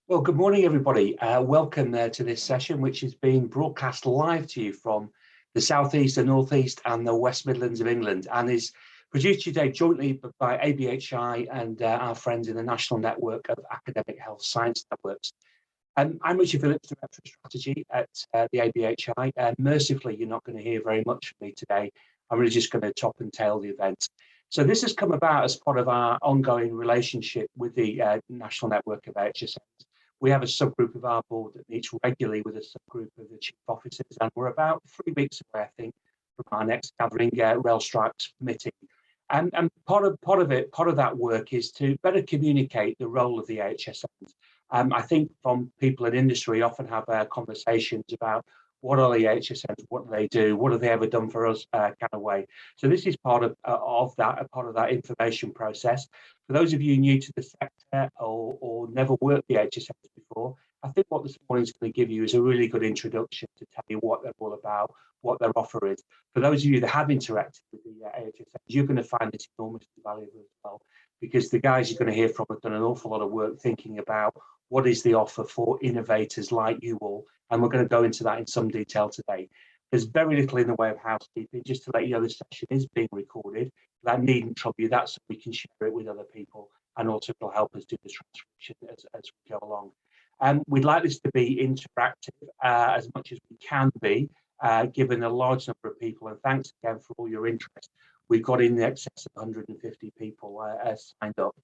Well, good morning, everybody. Welcome to this session, which is being broadcast live to you from the Southeast, the Northeast and the West Midlands of England, and is produced today jointly by ABHI and our friends in the National Network of Academic Health Science Networks. I'm Richard Phillips, Director of Strategy at the ABHI. Mercifully, you're not going to hear very much from me today. I'm really just going to top and tail the event. So this has come about as part of our ongoing relationship with the National Network of AHSNs. We have a subgroup of our board that meets regularly with a subgroup of the chief officers, and we're about 3 weeks away, I think, from our next gathering, Rail Strikes meeting. And part of that work is to better communicate the role of the AHSNs. I think from people in industry often have conversations about what are the AHSNs, what do they do, what have they ever done for us, kind of way. So this is part of that information process. For those of you new to the sector or never worked the AHSNs before, I think what this morning is going to give you is a really good introduction to tell you what they're all about, what their offer is. For those of you that have interacted with the AHSNs, you're going to find this enormously valuable as well, because the guys you're going to hear from have done an awful lot of work thinking about what is the offer for innovators like you all, and we're going to go into that in some detail today. There's very little in the way of housekeeping, just to let you know the session is being recorded. That needn't trouble you, that's so we can share it with other people, and also it'll help us do the transcription as we go along. We'd like this to be interactive as much as we can be, given a large number of people, and thanks again for all your interest. We've got in excess of 150 people signed up.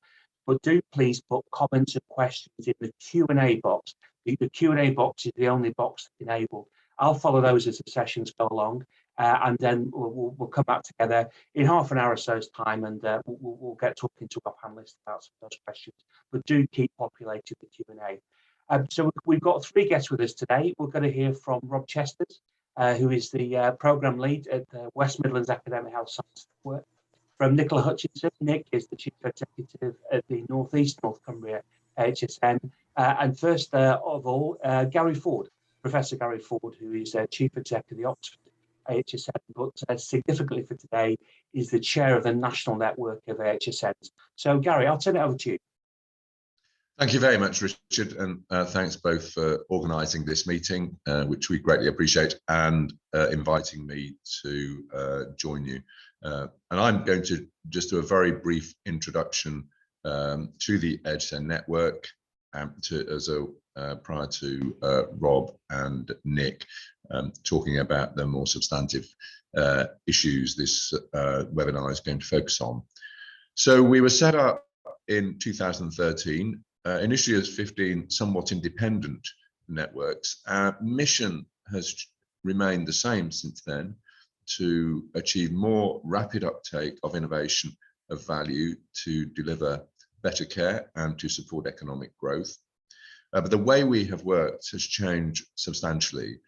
But do please put comments and questions in the Q&A box. The Q&A box is the only box enabled. I'll follow those as the sessions go along, and then we'll come back together in half an hour or so's time, and we'll get talking to our panelists about some of those questions. But do keep populating the Q&A. So we've got 3 guests with us today. We're going to hear from Rob Chesters, who is the programme lead at the West Midlands Academic Health Science Network. From Nicola Hutchinson. Nick is the Chief Executive at the North East North Cumbria AHSN. And first of all, Gary Ford, Professor Gary Ford, who is Chief Exec of the Oxford AHSN, but significantly for today is the Chair of the National Network of AHSNs. So Gary, I'll turn it over to you. Thank you very much, Richard, and thanks both for organising this meeting, which we greatly appreciate, and inviting me to join you. And I'm going to just do a very brief introduction to the AHSN network, prior to Rob and Nick talking about the more substantive issues this webinar is going to focus on. So we were set up in 2013, initially as 15 somewhat independent networks. Our mission has remained the same since then, to achieve more rapid uptake of innovation of value to deliver better care and to support economic growth. But the way we have worked has changed substantially.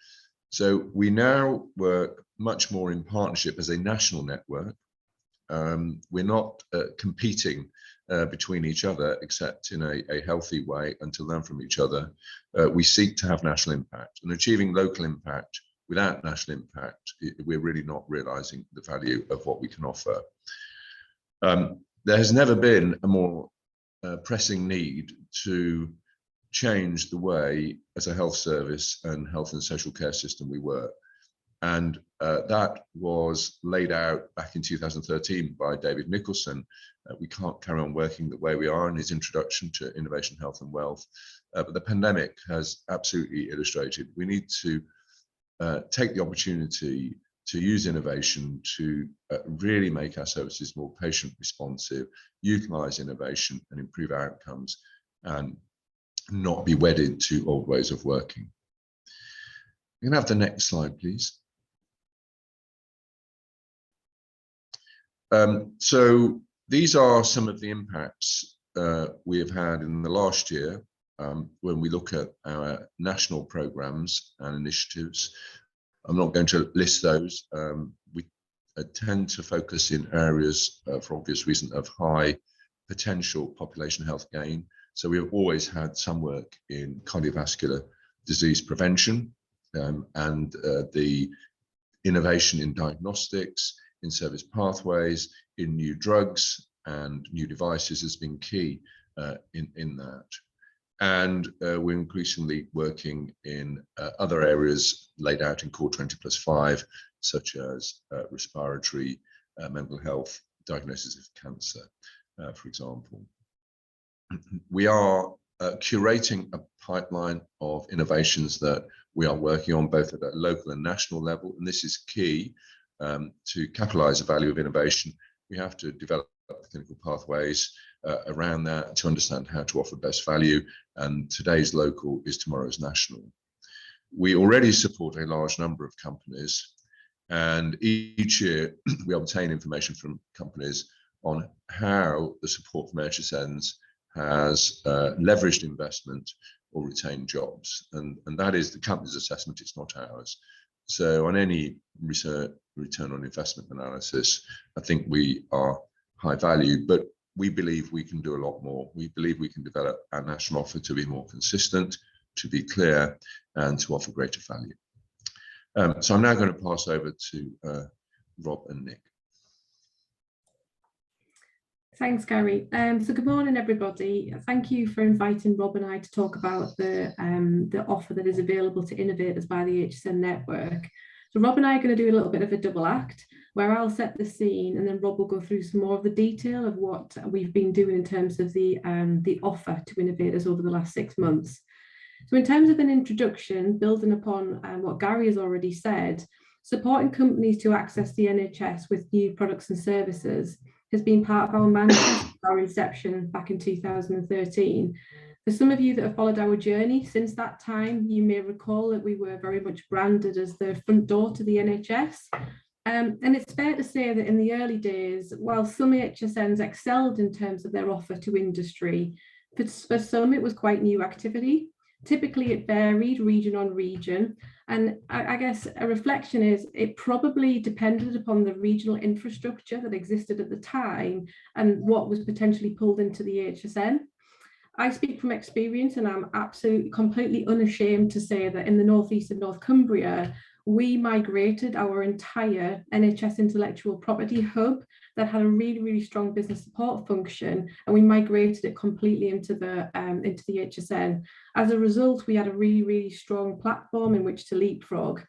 So we now work much more in partnership as a national network. We're not competing between each other, except in a healthy way, and to learn from each other. We seek to have national impact, and achieving local impact without national impact, we're really not realizing the value of what we can offer. There has never been a more pressing need to change the way, as a health service and health and social care system, we work. And that was laid out back in 2013 by David Nicholson. We can't carry on working the way we are, in his introduction to innovation, health and wealth. But the pandemic has absolutely illustrated we need to take the opportunity to use innovation to really make our services more patient responsive, utilize innovation and improve outcomes, and not be wedded to old ways of working. You can have the next slide, please. So these are some of the impacts we have had in the last year. When we look at our national programs and initiatives, I'm not going to list those. We tend to focus in areas, for obvious reason, of high potential population health gain. So we have always had some work in cardiovascular disease prevention, and the innovation in diagnostics, in service pathways, in new drugs and new devices has been key in that. And we're increasingly working in other areas laid out in Core 20+5, such as respiratory, mental health, diagnosis of cancer, for example. We are curating a pipeline of innovations that we are working on both at a local and national level, and this is key. To capitalize the value of innovation, we have to develop clinical pathways around that to understand how to offer best value, and today's local is tomorrow's national. We already support a large number of companies, and each year we obtain information from companies on how the support from AHSNs has leveraged investment or retained jobs, and that is the company's assessment, it's not ours. So on any return on investment analysis, I think we are high value, but we believe we can do a lot more. We believe we can develop our national offer to be more consistent, to be clear, and to offer greater value. So I'm now going to pass over to Rob and Nick. Thanks, Gary. So good morning, everybody. Thank you for inviting Rob and I to talk about the offer that is available to innovators by the AHSN Network. So Rob and I are going to do a little bit of a double act, where I'll set the scene and then Rob will go through some more of the detail of what we've been doing in terms of the offer to innovators over the last 6 months. So in terms of an introduction, building upon what Gary has already said, supporting companies to access the NHS with new products and services has been part of our manifesto, our inception back in 2013. For some of you that have followed our journey since that time, you may recall that we were very much branded as the front door to the NHS. And it's fair to say that in the early days, while some AHSNs excelled in terms of their offer to industry, for some it was quite new activity. Typically it varied region on region, and I guess a reflection is it probably depended upon the regional infrastructure that existed at the time and what was potentially pulled into the AHSN. I speak from experience, and I'm absolutely completely unashamed to say that in the northeast of North Cumbria, we migrated our entire NHS intellectual property hub that had a really, really strong business support function, and we migrated it completely into the AHSN. As a result, we had a really, really strong platform in which to leapfrog.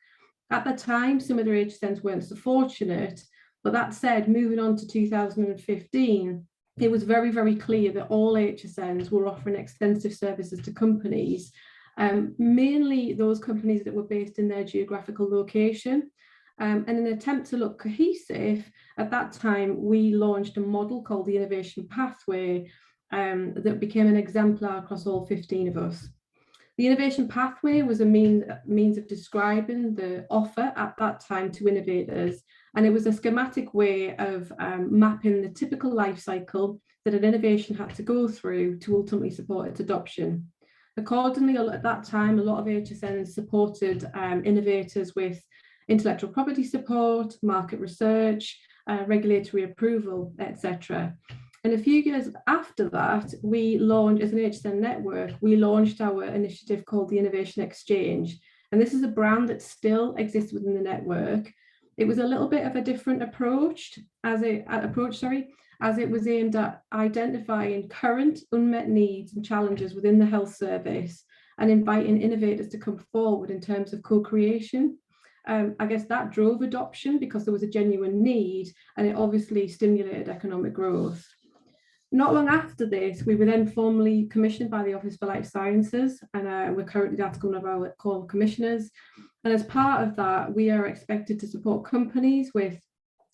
At the time, some of the AHSNs weren't so fortunate, but that said, moving on to 2015, it was very, very clear that all AHSNs were offering extensive services to companies, mainly those companies that were based in their geographical location. And in an attempt to look cohesive, at that time, we launched a model called the Innovation Pathway that became an exemplar across all 15 of us. The Innovation Pathway was a means of describing the offer at that time to innovators, and it was a schematic way of mapping the typical life cycle that an innovation had to go through to ultimately support its adoption. Accordingly, at that time, a lot of AHSNs supported innovators with intellectual property support, market research, regulatory approval, etc. And a few years after that, we launched, as an AHSN network, we launched our initiative called the Innovation Exchange. And this is a brand that still exists within the network. It was a little bit of a different approach, as it was aimed at identifying current unmet needs and challenges within the health service and inviting innovators to come forward in terms of co-creation. I guess that drove adoption because there was a genuine need, and it obviously stimulated economic growth. Not long after this, we were then formally commissioned by the Office for Life Sciences, and we're currently that's one of our core commissioners. And as part of that, we are expected to support companies with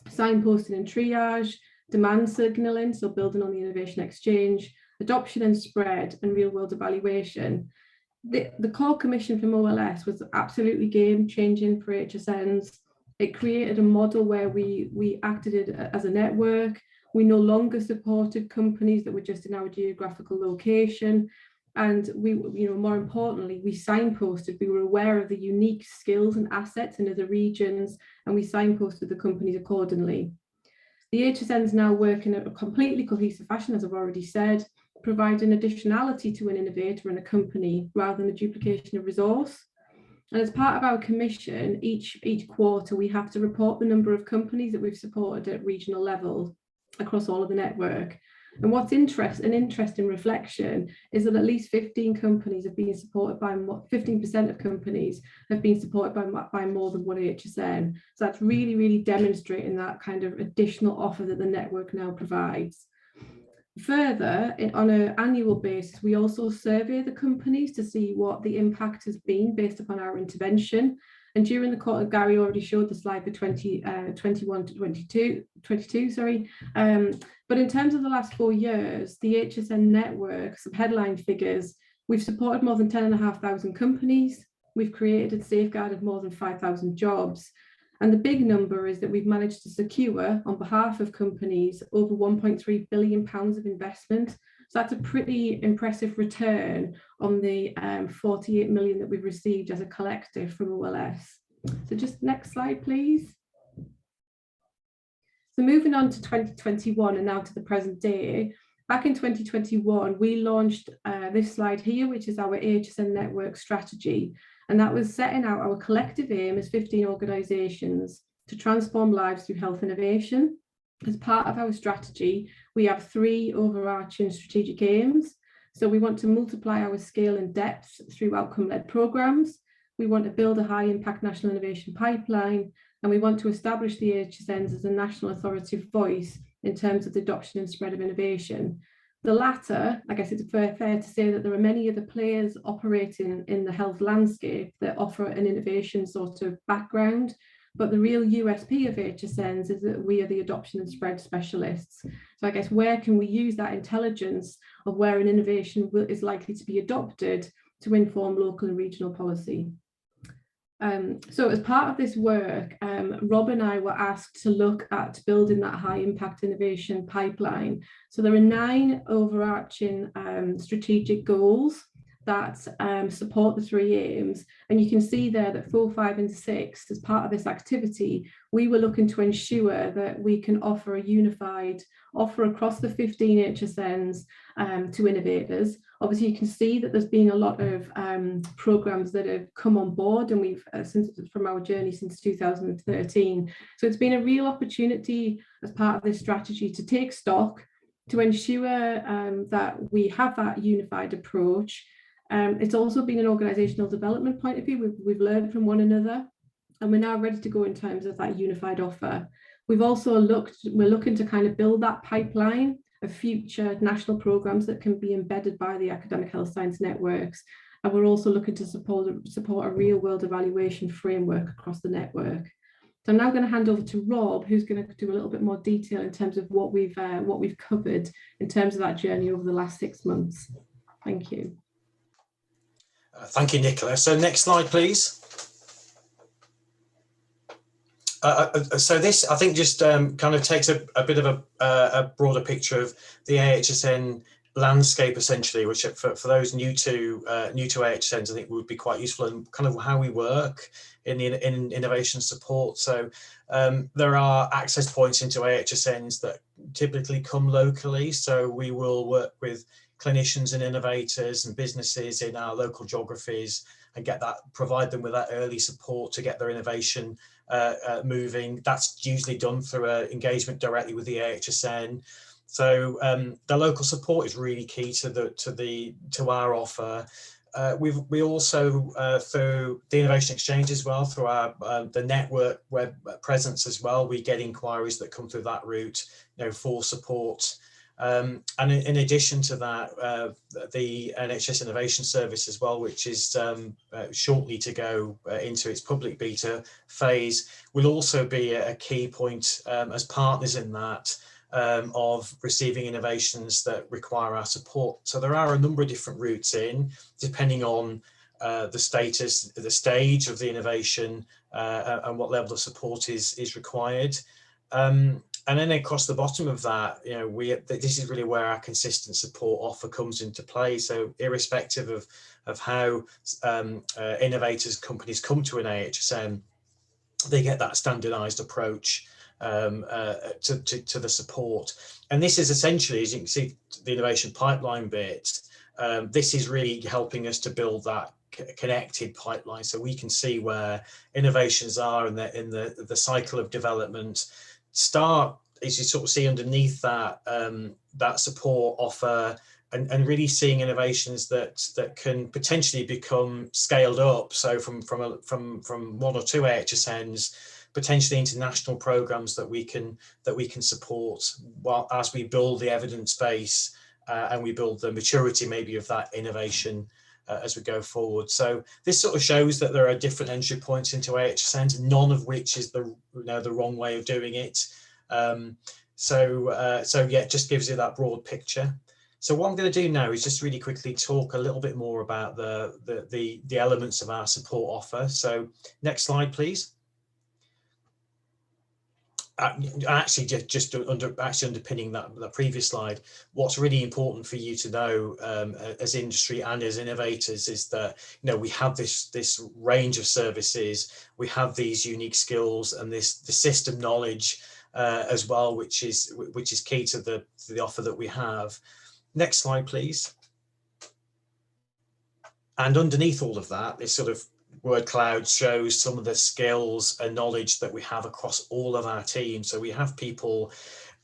signposting and triage, demand signalling, so building on the Innovation Exchange, adoption and spread, and real-world evaluation. The core commission from OLS was absolutely game-changing for AHSNs. It created a model where we acted as a network. We no longer supported companies that were just in our geographical location. And we, more importantly, we signposted, we were aware of the unique skills and assets in other regions, and we signposted the companies accordingly. The AHSNs now work in a completely cohesive fashion, as I've already said, providing additionality to an innovator and a company rather than a duplication of resource. And as part of our commission, each quarter, we have to report the number of companies that we've supported at regional level across all of the network. And what's an interesting reflection is that at least 15 companies have been supported by 15% of companies have been supported by more than one AHSN. So that's really, really demonstrating that kind of additional offer that the network now provides. Further, on an annual basis, we also survey the companies to see what the impact has been based upon our intervention. And during the quarter, Gary already showed the slide for 21 to 22, sorry. But in terms of the last 4 years, the AHSN network, some headline figures, we've supported more than 10,500 companies. We've created and safeguarded more than 5,000 jobs. And the big number is that we've managed to secure, on behalf of companies, over £1.3 billion of investment. So that's a pretty impressive return on the 48 million that we've received as a collective from OLS. So just next slide, please. So moving on to 2021 and now to the present day. Back in 2021, we launched this slide here, which is our AHSN Network strategy. And that was setting out our collective aim as 15 organisations to transform lives through health innovation. As part of our strategy, we have 3 overarching strategic aims. So we want to multiply our scale and depth through outcome-led programmes. We want to build a high-impact national innovation pipeline. And we want to establish the AHSNs as a national authoritative voice in terms of the adoption and spread of innovation. The latter, I guess it's fair to say that there are many other players operating in the health landscape that offer an innovation sort of background, but the real USP of AHSNs is that we are the adoption and spread specialists. So I guess where can we use that intelligence of where an innovation is likely to be adopted to inform local and regional policy? So as part of this work, Rob and I were asked to look at building that high impact innovation pipeline. So there are 9 overarching strategic goals that support the 3 aims. And you can see there that 4, 5 and 6, as part of this activity, we were looking to ensure that we can offer a unified offer across the 15 HSNs to innovators. Obviously, you can see that there's been a lot of programs that have come on board, and we've from our journey since 2013. So it's been a real opportunity as part of this strategy to take stock, to ensure that we have that unified approach. It's also been an organisational development point of view. We've learned from one another, and we're now ready to go in terms of that unified offer. We've also we're looking to kind of build that pipeline of future national programmes that can be embedded by the academic health science networks. And we're also looking to support a real world evaluation framework across the network. So I'm now going to hand over to Rob, who's going to do a little bit more detail in terms of what we've covered in terms of that journey over the last 6 months. Thank you. Thank you, Nicola. So next slide, please. So this, I think, just kind of takes a bit of a broader picture of the AHSN landscape, essentially, which for those new to AHSNs, I think would be quite useful, and kind of how we work in innovation support. So there are access points into AHSNs that typically come locally. So we will work with clinicians and innovators and businesses in our local geographies and provide them with that early support to get their innovation moving. That's usually done through engagement directly with the AHSN. So the local support is really key to our offer. We also through the Innovation Exchange as well, through our the network web presence as well, we get inquiries that come through that route, for support. And in addition to that, the NHS Innovation Service as well, which is shortly to go into its public beta phase, will also be a key point as partners in that of receiving innovations that require our support. So there are a number of different routes in, depending on the status, the stage of the innovation, and what level of support is required. And then across the bottom of that, this is really where our consistent support offer comes into play. So irrespective of how innovators companies come to an AHSN, they get that standardized approach to the support. And this is essentially, as you can see, the innovation pipeline bit. This is really helping us to build that connected pipeline, so we can see where innovations are in the cycle of development, start as you sort of see underneath that, that support offer, and really seeing innovations that can potentially become scaled up. So from 1 or 2 AHSNs, potentially into national programs that we can support, while as we build the evidence base and we build the maturity maybe of that innovation as we go forward. So this sort of shows that there are different entry points into AHSNs, none of which is the wrong way of doing it. So yeah, it just gives you that broad picture. So what I'm going to do now is just really quickly talk a little bit more about the elements of our support offer. So next slide, please. Actually, just underpinning that previous slide, what's really important for you to know as industry and as innovators is that we have this range of services, we have these unique skills and the system knowledge as well, which is key to the offer that we have. Next slide, please. And underneath all of that, this sort of word cloud shows some of the skills and knowledge that we have across all of our teams. So we have people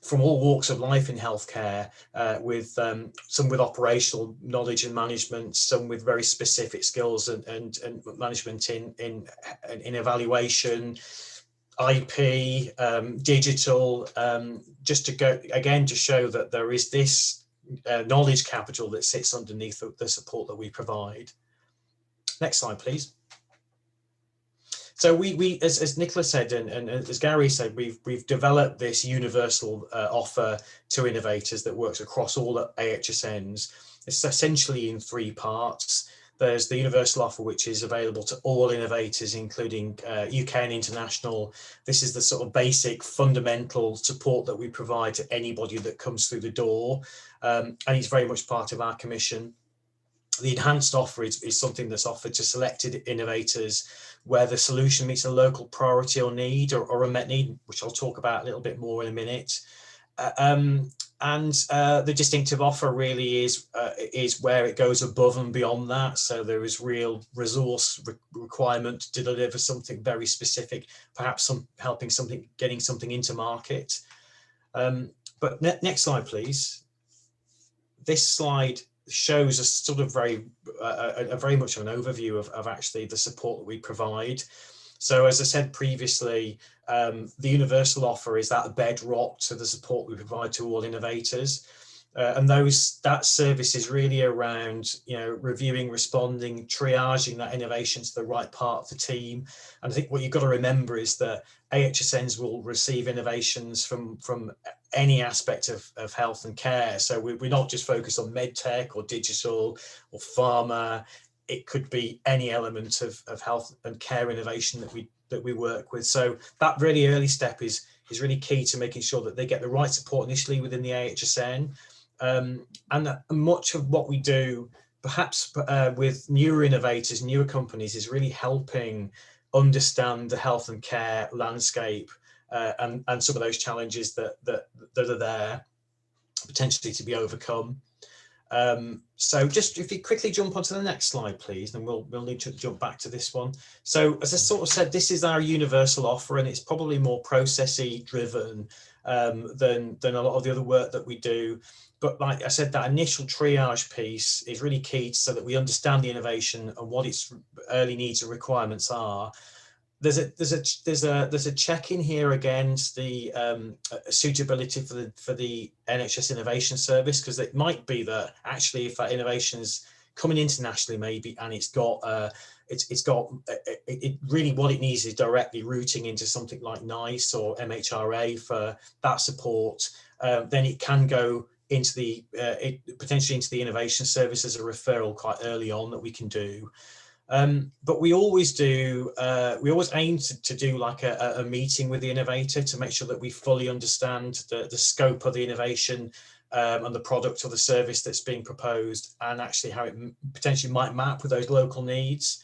from all walks of life in healthcare, with some with operational knowledge and management, some with very specific skills and management in evaluation, IP, digital, just to go again to show that there is this knowledge capital that sits underneath the support that we provide. Next slide, please. So we as Nicola said and as Gary said, we've developed this universal offer to innovators that works across all the AHSNs. It's essentially in 3 parts. There's the universal offer, which is available to all innovators, including UK and international. This is the sort of basic fundamental support that we provide to anybody that comes through the door, and it's very much part of our commission. The enhanced offer is something that's offered to selected innovators where the solution meets a local priority or need or a met need, which I'll talk about a little bit more in a minute. The distinctive offer really is where it goes above and beyond that. So there is real resource requirement to deliver something very specific, perhaps getting something into market. But next slide, please. This slide shows a sort of very much of an overview of actually the support that we provide. So as I said previously, the universal offer is that bedrock to the support we provide to all innovators. And that service is really around, reviewing, responding, triaging that innovation to the right part of the team. And I think what you've got to remember is that AHSNs will receive innovations from any aspect of health and care. So we're not just focused on medtech or digital or pharma. It could be any element of health and care innovation that we work with. So that really early step is really key to making sure that they get the right support initially within the AHSN. And much of what we do, perhaps with newer innovators, newer companies, is really helping understand the health and care landscape and some of those challenges that are there potentially to be overcome. So just if you quickly jump onto the next slide, please, then we'll need to jump back to this one. So as I sort of said, this is our universal offer, and it's probably more processy driven than a lot of the other work that we do. But like I said, that initial triage piece is really key so that we understand the innovation and what its early needs and requirements are. There's a check in here against the suitability for the NHS Innovation Service, because it might be that actually if that innovation is coming internationally maybe and it's really what it needs is directly routing into something like NICE or MHRA for that support, then it can go into potentially into the innovation service as a referral quite early on that we can do. But we always aim to do like a meeting with the innovator to make sure that we fully understand the scope of the innovation and the product or the service that's being proposed, and actually how it potentially might map with those local needs.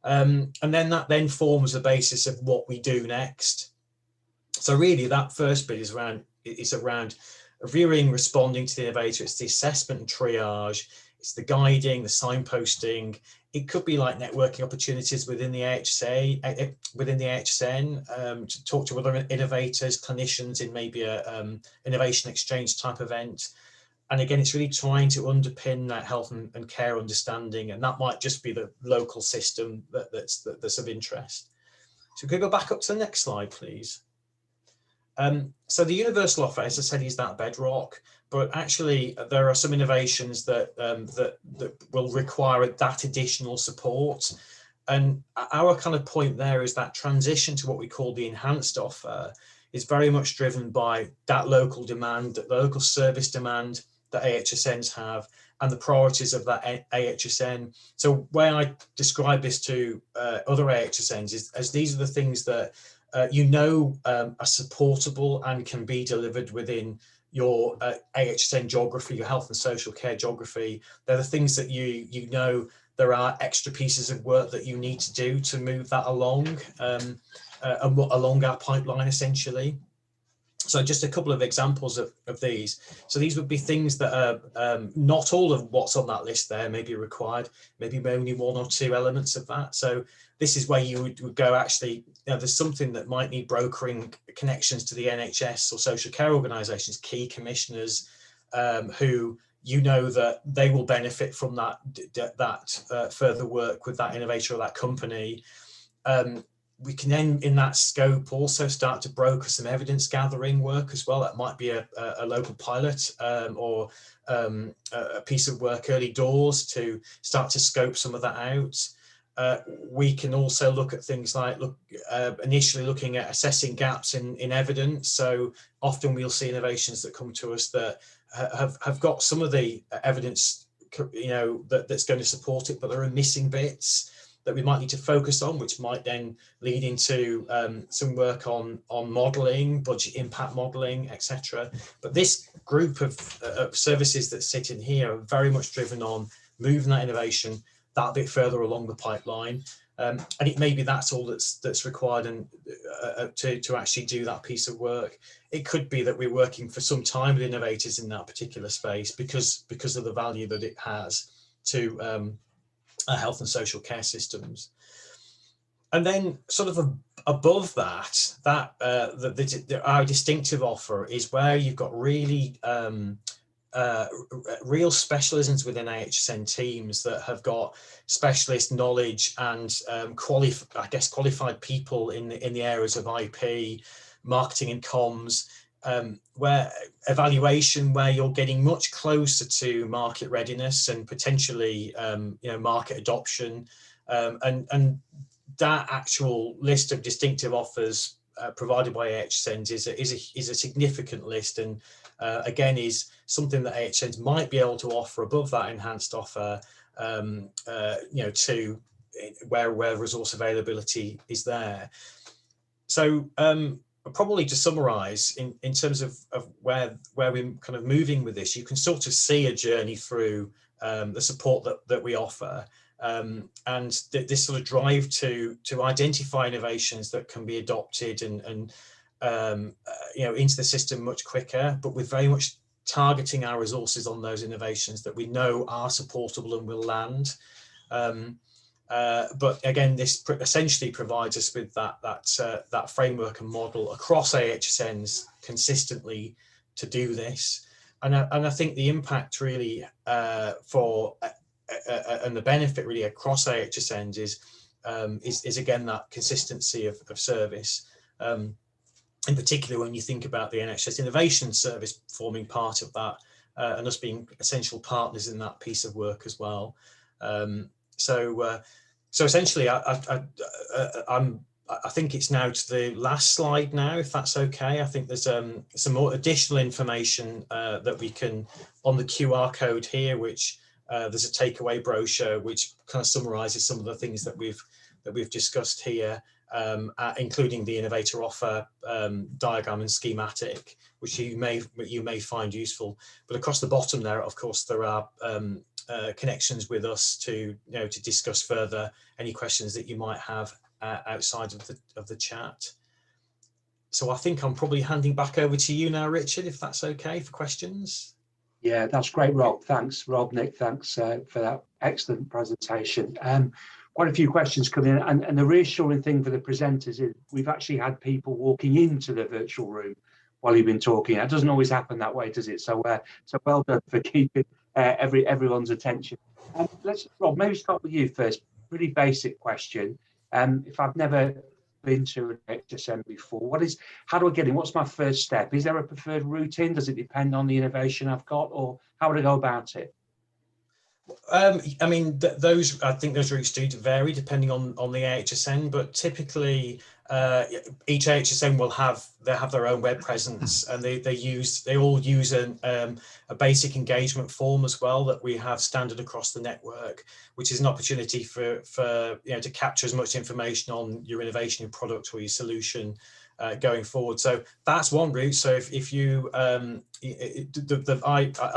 And then that then forms the basis of what we do next. So really that first bit is around reviewing, responding to the innovator. It's the assessment and triage. It's the guiding, the signposting. It could be like networking opportunities within the AHSA, within the AHSN, to talk to other innovators, clinicians in maybe a innovation exchange type event. And again, it's really trying to underpin that health and care understanding, and that might just be the local system that's of interest. So could we go back up to the next slide, please? So the universal offer, as I said, is that bedrock, but actually there are some innovations that that will require that additional support. And our kind of point there is that transition to what we call the enhanced offer is very much driven by that local demand, that local service demand that AHSNs have, and the priorities of that AHSN. So where I describe this to other AHSNs is as these are the things that are supportable and can be delivered within your AHSN geography, your health and social care geography. They're the things that you know there are extra pieces of work that you need to do to move that along, along our pipeline essentially. So just a couple of examples of these. So these would be things that are not all of what's on that list there may be required, maybe only one or two elements of that. So this is where you would go, actually, there's something that might need brokering connections to the NHS or social care organisations, key commissioners, who you know that they will benefit from that further work with that innovator or that company. We can then, in that scope, also start to broker some evidence gathering work as well. That might be a local pilot or a piece of work early doors to start to scope some of that out. We can also look at things like initially looking at assessing gaps in evidence. So often we'll see innovations that come to us that have got some of the evidence, that's going to support it, but there are missing bits that we might need to focus on, which might then lead into some work on modelling, budget impact modelling, etc. But this group of services that sit in here are very much driven on moving that innovation that bit further along the pipeline, and it may be that's all that's required and to actually do that piece of work. It could be that we're working for some time with innovators in that particular space because of the value that it has to our health and social care systems. And then sort of above that, our distinctive offer is where you've got really real specialisms within AHSN teams that have got specialist knowledge and qualified people in the areas of IP, marketing and comms, where evaluation, where you're getting much closer to market readiness and potentially market adoption, and that actual list of distinctive offers provided by AHSNs is a significant list, and again is something that AHSNs might be able to offer above that enhanced offer, to where resource availability is there. So probably to summarize in terms of where we're kind of moving with this, you can sort of see a journey through the support that we offer, and this sort of drive to identify innovations that can be adopted and into the system much quicker, but with very much targeting our resources on those innovations that we know are supportable and will land. But again, this essentially provides us with that framework and model across AHSNs consistently to do this, and I think the impact really for and the benefit really across AHSNs is again that consistency of service. In particular, when you think about the NHS Innovation Service forming part of that, and us being essential partners in that piece of work as well. So essentially, I think it's now to the last slide now, if that's okay. I think there's some more additional information that we can on the QR code here, which there's a takeaway brochure which kind of summarises some of the things that we've discussed here, including the innovator offer diagram and schematic, which you may find useful. But across the bottom there, of course, there are connections with us to discuss further any questions that you might have outside of the chat. So I think I'm probably handing back over to you now, Richard, if that's okay, for questions. Yeah, that's great, Rob. Thanks, Rob, Nick, thanks for that excellent presentation. Quite a few questions coming in, and the reassuring thing for the presenters is we've actually had people walking into the virtual room while you've been talking. That doesn't always happen that way, does it? So well done for keeping everyone's attention. Rob, maybe start with you first. Pretty basic question. If I've never been to an AHSN before, how do I get in? What's my first step? Is there a preferred routine? Does it depend on the innovation I've got, or how would I go about it? I mean, I think those routes do vary depending on the AHSN, but typically each AHSN will have their own web presence, and they all use a basic engagement form as well that we have standard across the network, which is an opportunity for to capture as much information on your innovation, your product, or your solution going forward. So that's one route. So if you I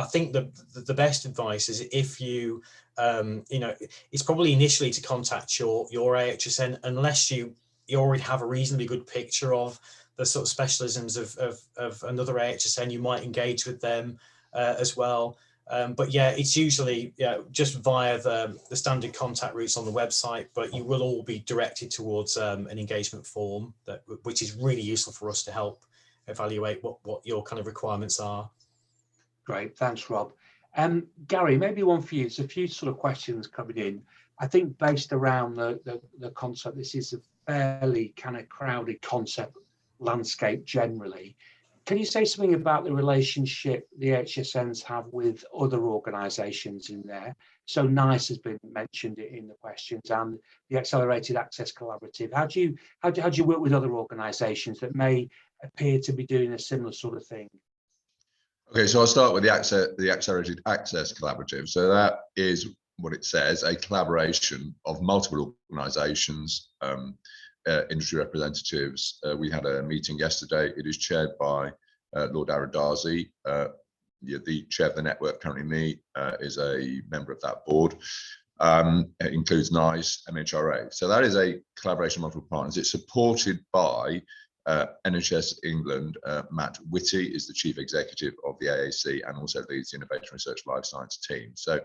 think the best advice is if you it's probably initially to contact your AHSN, unless you already have a reasonably good picture of the sort of specialisms of another AHSN. You might engage with them as well. But yeah, it's usually just via the standard contact routes on the website, but you will all be directed towards an engagement form which is really useful for us to help evaluate what your kind of requirements are. Great, thanks, Rob. Gary, maybe one for you. There's a few sort of questions coming in. I think based around the concept, this is a fairly kind of crowded concept landscape generally. Can you say something about the relationship the AHSNs have with other organisations in there? So NICE has been mentioned in the questions, and the Accelerated Access Collaborative. How do you work with other organisations that may appear to be doing a similar sort of thing? Okay, so I'll start with the Accelerated Access Collaborative. So that is what it says, a collaboration of multiple organisations, industry representatives. We had a meeting yesterday. It is chaired by Lord Aradazi. The chair of the network, currently me, is a member of that board. It includes NICE, MHRA. So that is a collaboration of multiple partners. It's supported by NHS England. Matt Whitty is the chief executive of the AAC and also leads the Innovation Research Life Science team. So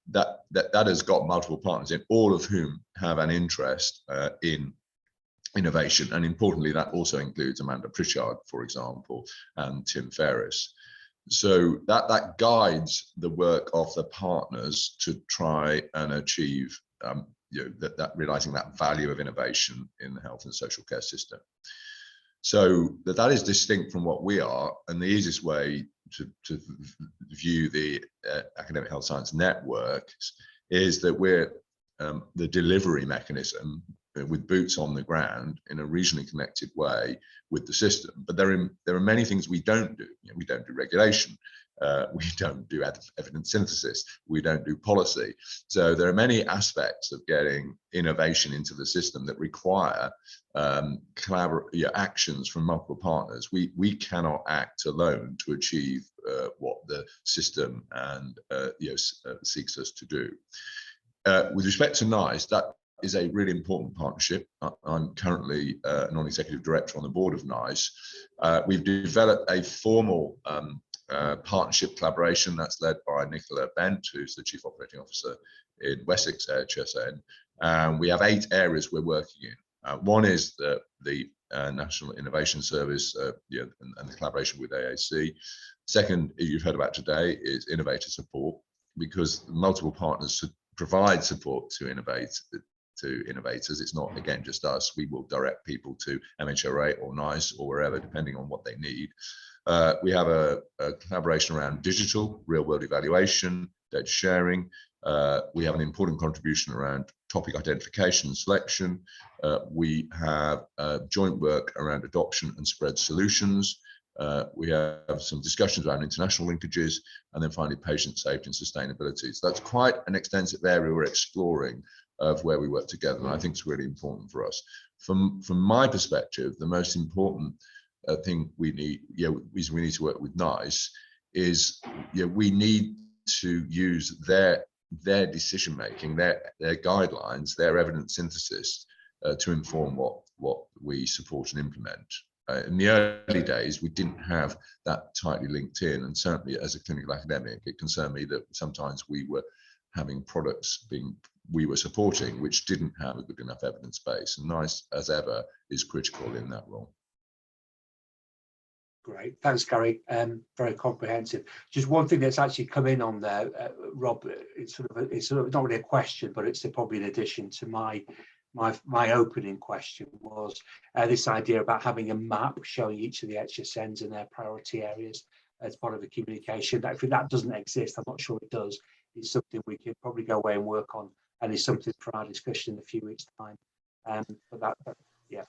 that has got multiple partners in, all of whom have an interest in innovation, and importantly that also includes Amanda Pritchard, for example, and Tim Ferris. So that guides the work of the partners to try and achieve that realizing that value of innovation in the health and social care system. So that is distinct from what we are, and the easiest way to view the academic health science networks is that we're the delivery mechanism with boots on the ground in a regionally connected way with the system. But there are many things we don't do. We don't do regulation. We don't do evidence synthesis. We don't do policy. So there are many aspects of getting innovation into the system that require actions from multiple partners. We cannot act alone to achieve what the system and seeks us to do. With respect to NICE, that is a really important partnership. I'm currently a non-executive director on the board of NICE. We've developed a formal partnership collaboration that's led by Nicola Bent, who's the Chief Operating Officer in Wessex AHSN. We have 8 areas we're working in. One is the National Innovation Service and the collaboration with AAC. Second, you've heard about today, is innovator support, because multiple partners provide support to innovators. It's not, again, just us. We will direct people to MHRA or NICE or wherever, depending on what they need. We have a collaboration around digital real-world evaluation, data sharing. We have an important contribution around topic identification and selection. We have joint work around adoption and spread solutions. We have some discussions around international linkages, and then finally patient safety and sustainability. So that's quite an extensive area we're exploring of where we work together, and I think it's really important for us. From my perspective, the most important thing we need to work with NICE is we need to use their decision making, their guidelines, their evidence synthesis to inform what we support and implement. in the early days, we didn't have that tightly linked in, and certainly as a clinical academic, it concerned me that sometimes we were having products we were supporting which didn't have a good enough evidence base, and NICE as ever is critical in that role. Great, thanks, Gary. Very comprehensive. Just one thing that's actually come in on there, Rob. It's sort of not really a question, but it's probably an addition to my opening question was this idea about having a map showing each of the HSNs and their priority areas as part of the communication. If that doesn't exist, I'm not sure it does. It's something we can probably go away and work on, and it's something for our discussion in a few weeks' time. But yeah.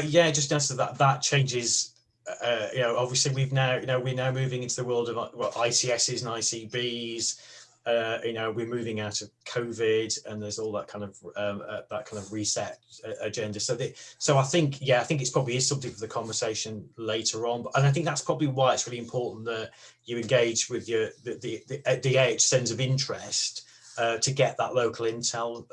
Yeah, just to answer that changes. Obviously we're now moving into the world of ICSs and ICBs. We're moving out of COVID, and there's all that kind of reset agenda. So I think it's probably is something for the conversation later on. And I think that's probably why it's really important that you engage with the AHSNs of interest to get that local intel.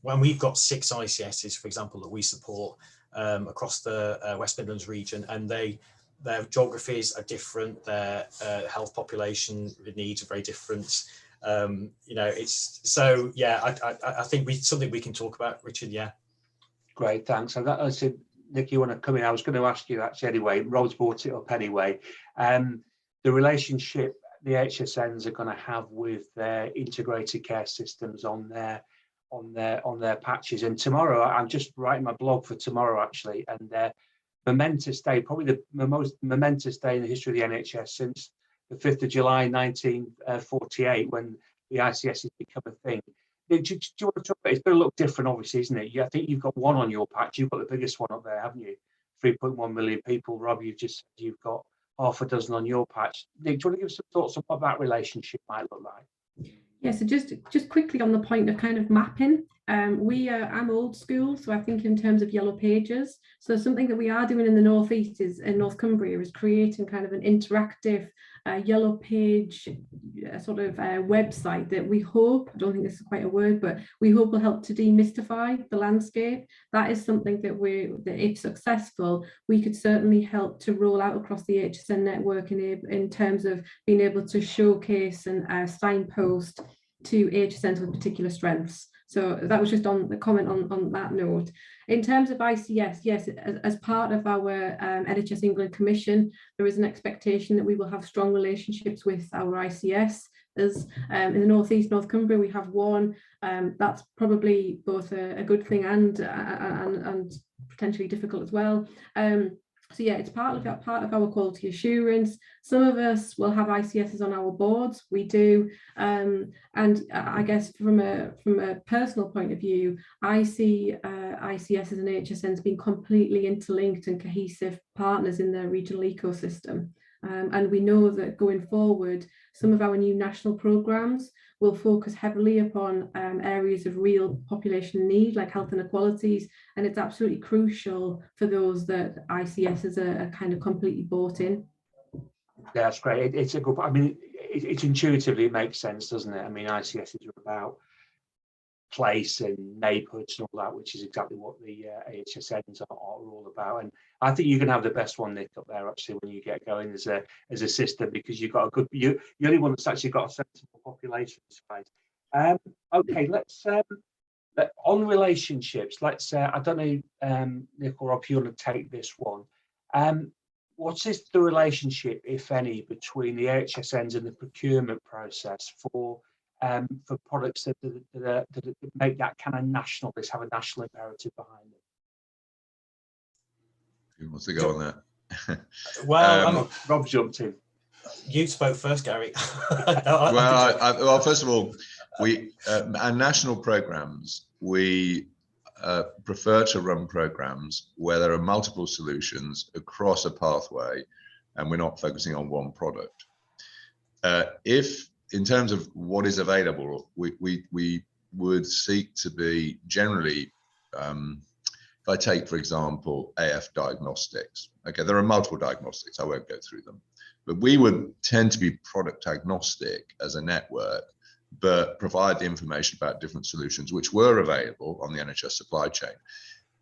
When we've got 6 ICSs, for example, that we support across the West Midlands region, and their geographies are different, their health population needs are very different. It's so, yeah, I think something we can talk about, Richard. Yeah. Great, thanks. And I said, Nick, you want to come in? I was going to ask you actually anyway. Rob's brought it up anyway. The relationship the HSNs are going to have with their integrated care systems on their patches. And tomorrow, I'm just writing my blog for tomorrow actually, and momentous day, probably the most momentous day in the history of the NHS since the 5th of July 1948, when the ICS has become a thing. Do you want to talk about it? It's going to look different, obviously, isn't it? I think you've got one on your patch. You've got the biggest one up there, haven't you? 3.1 million people. Rob, you've got half a dozen on your patch. Nick, do you want to give some thoughts on what that relationship might look like? Yeah, so just quickly on the point of kind of mapping, I'm old school, so I think in terms of yellow pages. So something that we are doing in the Northeast in North Cumbria is creating kind of an interactive yellow page sort of website that we hope, I don't think this is quite a word, but we hope will help to demystify the landscape. That is something that if successful, we could certainly help to roll out across the AHSN network in terms of being able to showcase and signpost to AHSNs with particular strengths. So that was just on the comment on that note. In terms of ICS, yes, as part of our NHS England Commission, there is an expectation that we will have strong relationships with our ICS. As in the Northeast, North Cumbria, we have one. That's probably both a good thing and potentially difficult as well. So yeah, it's part of our quality assurance. Some of us will have ICSs on our boards. We do, and I guess from a personal point of view, I see ICSs and HSNs being completely interlinked and cohesive partners in their regional ecosystem. And we know that going forward, some of our new national programmes will focus heavily upon areas of real population need, like health inequalities, and it's absolutely crucial for those that ICSs are kind of completely bought in. Yeah, that's great. It's a good. I mean, it intuitively makes sense, doesn't it? I mean, ICSs are about place and neighbourhoods and all that, which is exactly what the AHSNs are all about. And I think you're going to have the best one, Nick, up there actually when you get going as a system, because you've got you're the only one that's actually got a sensible population space. Okay, let's on relationships. Let's I don't know, Nick or Rob, if you want to take this one. What is the relationship, if any, between the AHSNs and the procurement process for products that make that kind of national, have a national imperative behind them? Who wants to go on that? Well, Rob jumped in. You spoke first, Gary. Well, first of all, our national programs, we prefer to run programs where there are multiple solutions across a pathway, and we're not focusing on one product. If in terms of what is available, we would seek to be generally, if I take, for example, AF diagnostics, okay, there are multiple diagnostics, I won't go through them, but we would tend to be product agnostic as a network, but provide the information about different solutions which were available on the NHS supply chain.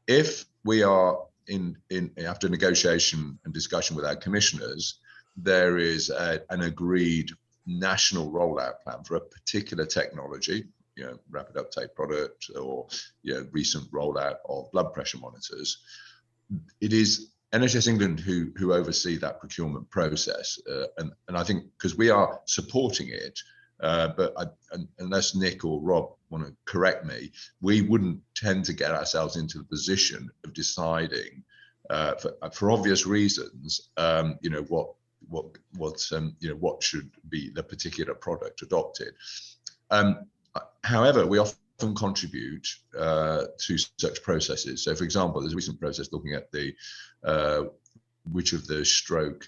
If we are after negotiation and discussion with our commissioners, there is an agreed national rollout plan for a particular technology, rapid uptake product, or recent rollout of blood pressure monitors. It is NHS England who oversee that procurement process, and I think because we are supporting it, but unless Nick or Rob want to correct me, we wouldn't tend to get ourselves into the position of deciding, for obvious reasons, what should be the particular product adopted. However, we often contribute to such processes. So, for example, there's a recent process looking at which of the stroke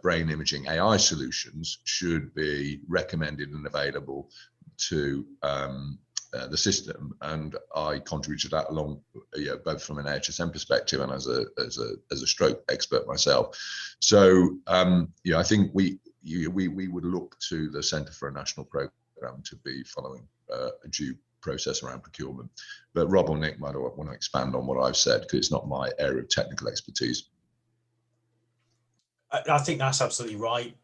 brain imaging AI solutions should be recommended and available to the system, and I contributed that along, both from an AHSN perspective and as a stroke expert myself. So, I think we would look to the Centre for a National Programme to be following a due process around procurement. But Rob or Nick might want to expand on what I've said, because it's not my area of technical expertise. I think that's absolutely right,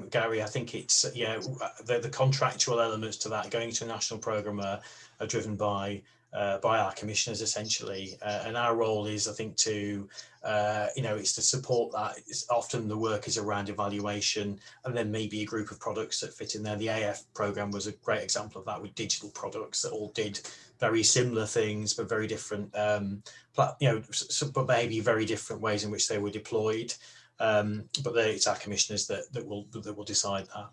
Gary. I think it's the contractual elements to that going to a national programme are driven by our commissioners essentially, and our role is, I think, to it's to support that. It's often the work is around evaluation, and then maybe a group of products that fit in there. The AF programme was a great example of that, with digital products that all did very similar things, but very different, but maybe very different ways in which they were deployed. But it's our commissioners that will decide that.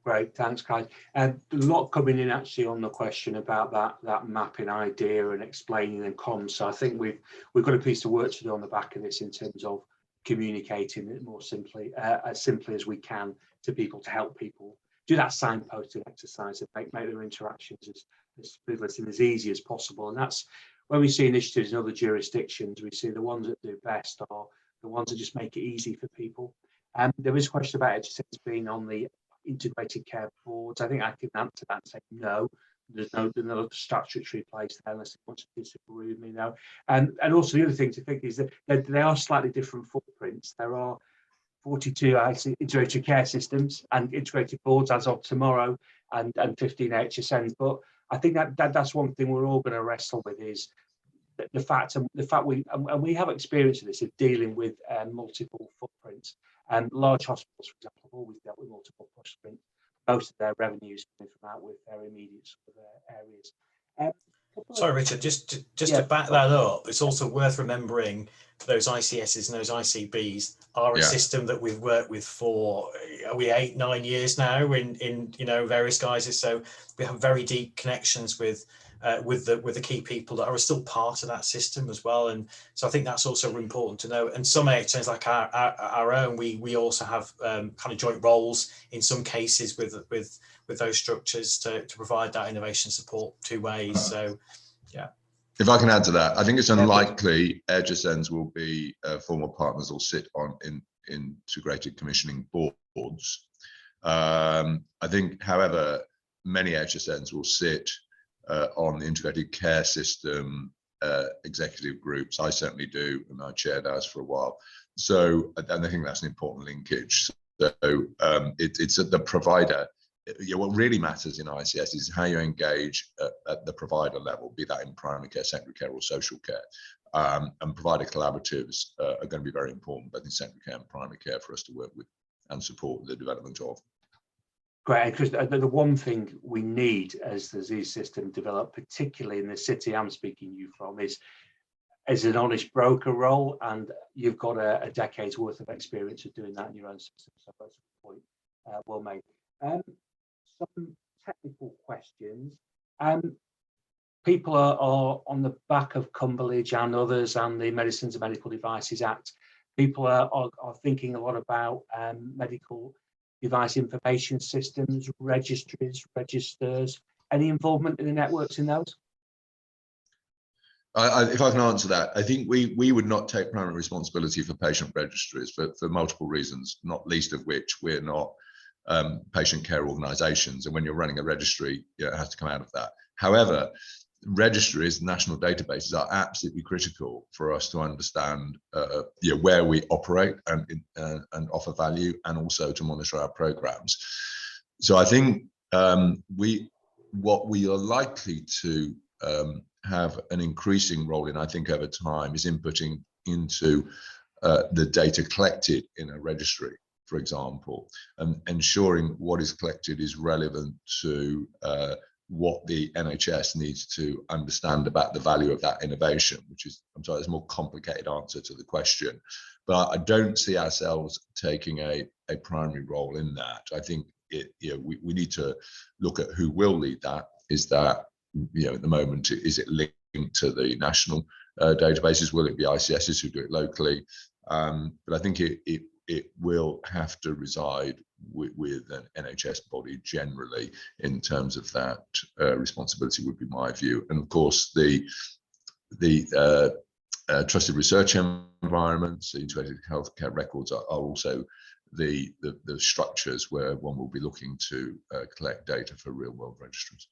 Great, thanks, guys. A lot coming in actually on the question about that mapping idea and explaining and comms. So I think we've got a piece of work to do on the back of this in terms of communicating it more simply, as simply as we can to people, to help people do that signposting exercise and make their interactions as frivolous and as easy as possible. And that's when we see initiatives in other jurisdictions, we see the ones that do best are the ones that just make it easy for people. There is a question about HSNs being on the integrated care boards. I think I can answer that and say no. There's no statutory place there unless they want to disagree with me now. And also the other thing to think is that they are slightly different footprints. There are 42 integrated care systems and integrated boards as of tomorrow, and 15 HSNs. But I think that's one thing we're all going to wrestle with, is the fact we have experience of this, of dealing with multiple footprints. And large hospitals, for example, have always dealt with multiple footprints. Most of their revenues coming from out with their immediate sort of areas. Sorry, Richard, just to back that up, it's also worth remembering those ICSs and those ICBs are a system that we've worked with for 8-9 years now in various guises. So we have very deep connections with the key people that are still part of that system as well. And so I think that's also important to know. And some AHSNs like our own, we also have kind of joint roles in some cases with those structures to provide that innovation support 2 ways. So, yeah. If I can add to that, I think it's unlikely AHSNs will be formal partners or sit on integrated commissioning boards. I think, however, many AHSNs will sit on the integrated care system executive groups. I certainly do, and I chaired ours for a while. So, and I think that's an important linkage. So it's at the provider. What really matters in ICS is how you engage at the provider level, be that in primary care, secondary care, or social care. And provider collaboratives are going to be very important, both in secondary care and primary care, for us to work with and support the development of. Great, because the one thing we need as the disease system develop, particularly in the city I'm speaking you from, is an honest broker role, and you've got a decade's worth of experience of doing that in your own system. So that's a point well made. Some technical questions. People are on the back of Cumberledge and others and the Medicines and Medical Devices Act. People are thinking a lot about medical device information systems, registries, registers. Any involvement in the networks in those? If I can answer that, I think we would not take primary responsibility for patient registries for multiple reasons, not least of which we're not patient care organisations, and when you're running a registry, it has to come out of that. However, registries, national databases are absolutely critical for us to understand where we operate and offer value, and also to monitor our programs. So I think what we are likely to have an increasing role in, I think, over time, is inputting into the data collected in a registry, for example, and ensuring what is collected is relevant to what the NHS needs to understand about the value of that innovation, which is, I'm sorry, there's a more complicated answer to the question, but I don't see ourselves taking a primary role in that. I think we need to look at who will lead that. Is that, at the moment, is it linked to the national databases? Will it be ICSs who do it locally? But I think it will have to reside with an NHS body generally in terms of that responsibility, would be my view. And of course, the trusted research environments, the integrated healthcare records are also the structures where one will be looking to collect data for real world registries.